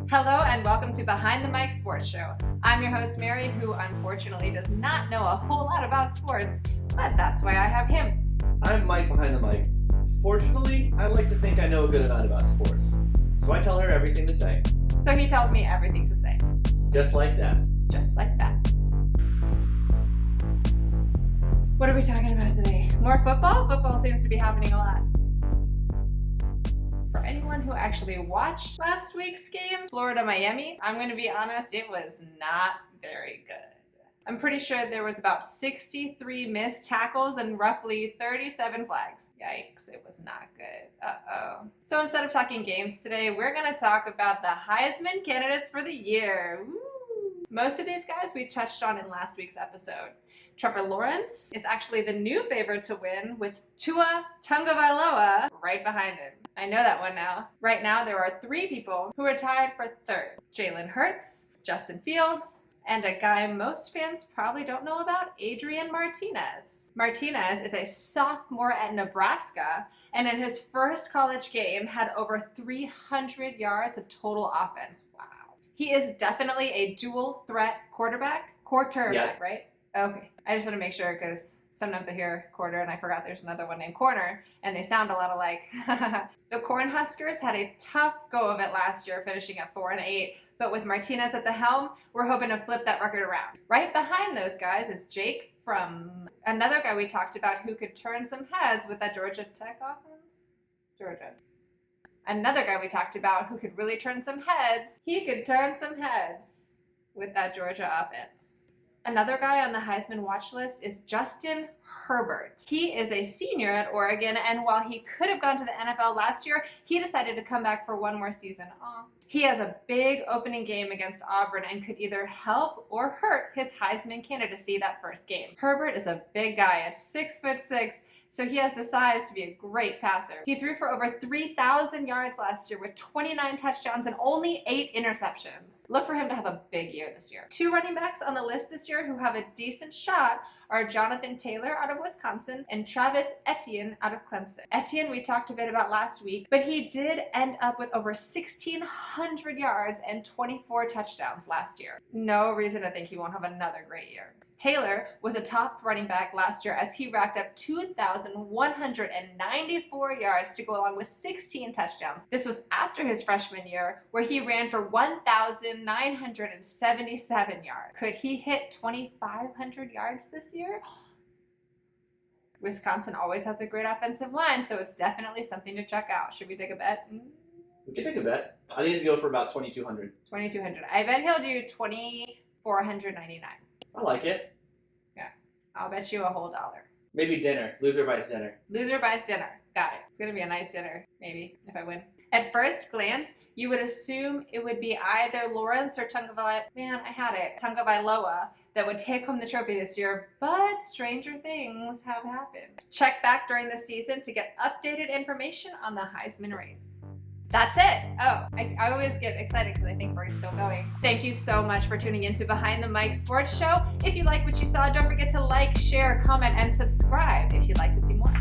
Hello and welcome to Behind the Mic Sports Show. I'm your host Mary, who unfortunately does not know a whole lot about sports, but that's why I have him. I'm Mike behind the mic. Fortunately, I like to think I know a good amount about sports, so I tell her everything to say. So he tells me everything to say. Just like that. Just like that. What are we talking about today? More football? Football seems to be happening a lot. For anyone who actually watched last week's game, Florida-Miami, I'm going to be honest, it was not very good. I'm pretty sure there was about 63 missed tackles and roughly 37 flags. Yikes, it was not good. Uh-oh. So instead of talking games today, we're going to talk about the Heisman candidates for the year. Woo! Most of these guys we touched on in last week's episode. Trevor Lawrence is actually the new favorite to win, with Tua Tagovailoa right behind him. I know that one now. Right now, there are 3 people who are tied for third. Jalen Hurts, Justin Fields, and a guy most fans probably don't know about, Adrian Martinez. Martinez is a sophomore at Nebraska, and in his first college game had over 300 yards of total offense. Wow. He is definitely a dual threat quarterback, right? Okay. I just want to make sure because sometimes I hear quarter and I forgot there's another one named corner and they sound a lot alike. The Cornhuskers had a tough go of it last year, finishing at 4-8, but with Martinez at the helm, we're hoping to flip that record around. Right behind those guys is Jake from another guy we talked about who could turn some heads with that Georgia Tech offense. Another guy we talked about who could really turn some heads. He could turn some heads with that Georgia offense. Another guy on the Heisman watch list is Justin Herbert. He is a senior at Oregon, and while he could have gone to the NFL last year, he decided to come back for one more season. He has a big opening game against Auburn and could either help or hurt his Heisman candidacy that first game. Herbert is a big guy at 6'6", so he has the size to be a great passer. He threw for over 3,000 yards last year with 29 touchdowns and only 8 interceptions. Look for him to have a big year this year. 2 running backs on the list this year who have a decent shot are Jonathan Taylor out of Wisconsin and Travis Etienne out of Clemson. Etienne we talked a bit about last week, but he did end up with over 1,600 yards and 24 touchdowns last year. No reason to think he won't have another great year. Taylor was a top running back last year as he racked up 2,194 yards to go along with 16 touchdowns. This was after his freshman year where he ran for 1,977 yards. Could he hit 2,500 yards this year? Wisconsin always has a great offensive line, so it's definitely something to check out. Should we take a bet? We can take a bet. I think he's going to go for about 2,200. 2,200. I bet he'll do 2,499. I like it. Yeah. I'll bet you a whole $1. Maybe dinner. Loser buys dinner. Loser buys dinner. Got it. It's going to be a nice dinner, maybe, if I win. At first glance, you would assume it would be either Lawrence or Tagovailoa that would take home the trophy this year, but stranger things have happened. Check back during the season to get updated information on the Heisman race. That's it. I always get excited because I think we're still going. Thank you so much for tuning in to Behind the Mic Sports Show. If you like what you saw, don't forget to like, share, comment, and subscribe if you'd like to see more.